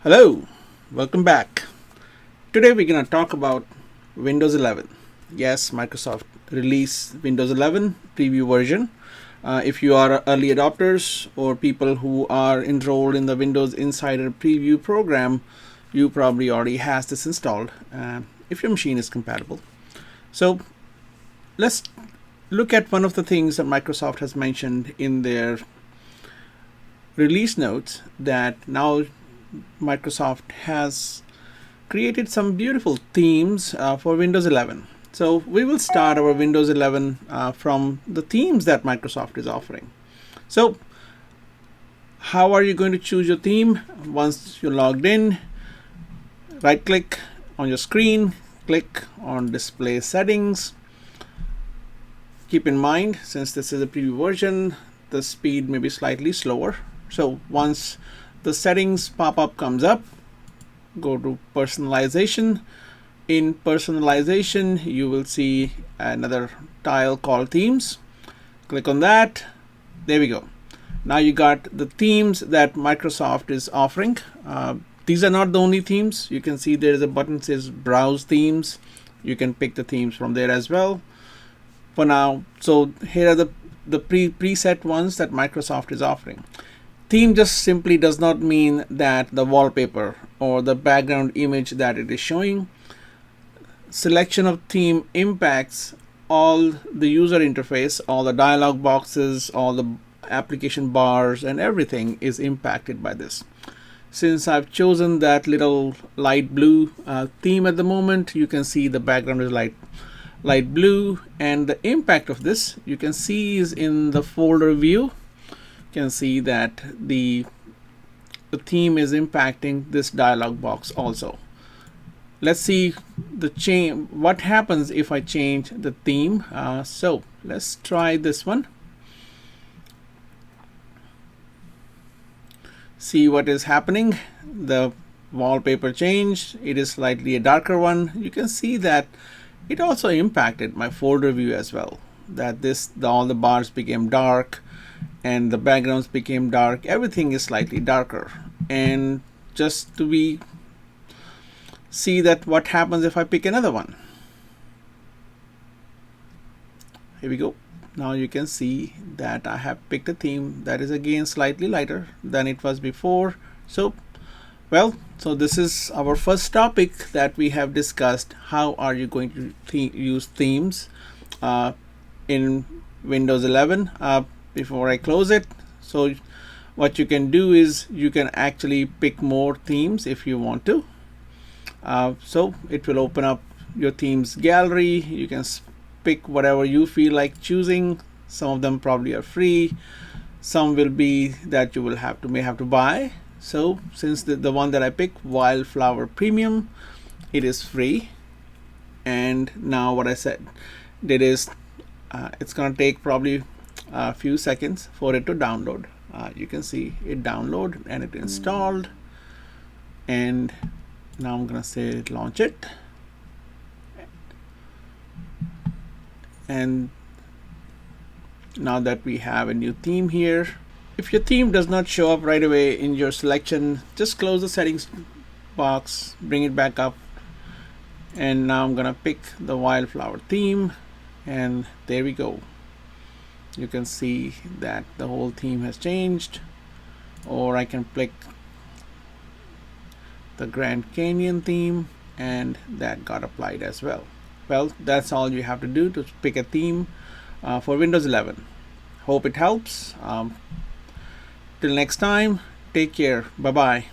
Hello, welcome back. Today we're going to talk about Windows 11. Yes, Microsoft released Windows 11 preview version. If you are early adopters or people who are enrolled in the Windows Insider Preview program, you probably already has this installed if your machine is compatible. So let's look at one of the things that Microsoft has mentioned in their release notes, that now Microsoft has created some beautiful themes for Windows 11. So we will start our Windows 11 from the themes that Microsoft is offering. So how are you going to choose your theme? Once you're logged in, right click on your screen, click on display settings. Keep in mind, since this is a preview version, the speed may be slightly slower. So once the settings pop-up comes up, go to personalization. In personalization, you will see another tile called themes. Click on that. There we go. Now you got the themes that Microsoft is offering. These are not the only themes. You can see there is a button that says browse themes. You can pick the themes from there as well. For now, so here are the preset ones that Microsoft is offering. Theme just simply does not mean that the wallpaper or the background image that it is showing. Selection of theme impacts all the user interface, all the dialog boxes, all the application bars, and everything is impacted by this. Since I've chosen that little light blue theme at the moment, you can see the background is light blue, and the impact of this you can see is in the folder view. You can see that the theme is impacting this dialog box also. Let's see the change. What happens if I change the theme? So let's try this one. See what is happening. The wallpaper changed. It is slightly a darker one. You can see that it also impacted my folder view as well. That all the bars became dark and the backgrounds became dark. Everything is slightly darker. And just to see that what happens if I pick another one. Here we go. Now you can see that I have picked a theme that is again slightly lighter than it was before. So this is our first topic that we have discussed. How are you going to use themes in Windows 11? Before I close it, so what you can do is you can actually pick more themes if you want to. So it will open up your themes gallery. You can pick whatever you feel like choosing. Some of them probably are free. Some will be that you will may have to buy. So since the one that I picked, Wildflower Premium, it is free. And now what I said, that is it's gonna take probably a few seconds for it to download. You can see it download and it installed, and now I'm gonna say launch it, and now that we have a new theme here. If your theme does not show up right away in your selection, just close the settings box, bring it back up, and now I'm gonna pick the Wildflower theme, and there we go. You can see that the whole theme has changed. Or I can pick the Grand Canyon theme, and that got applied as well. Well, that's all you have to do to pick a theme for Windows 11. Hope it helps. Till next time, take care. Bye bye.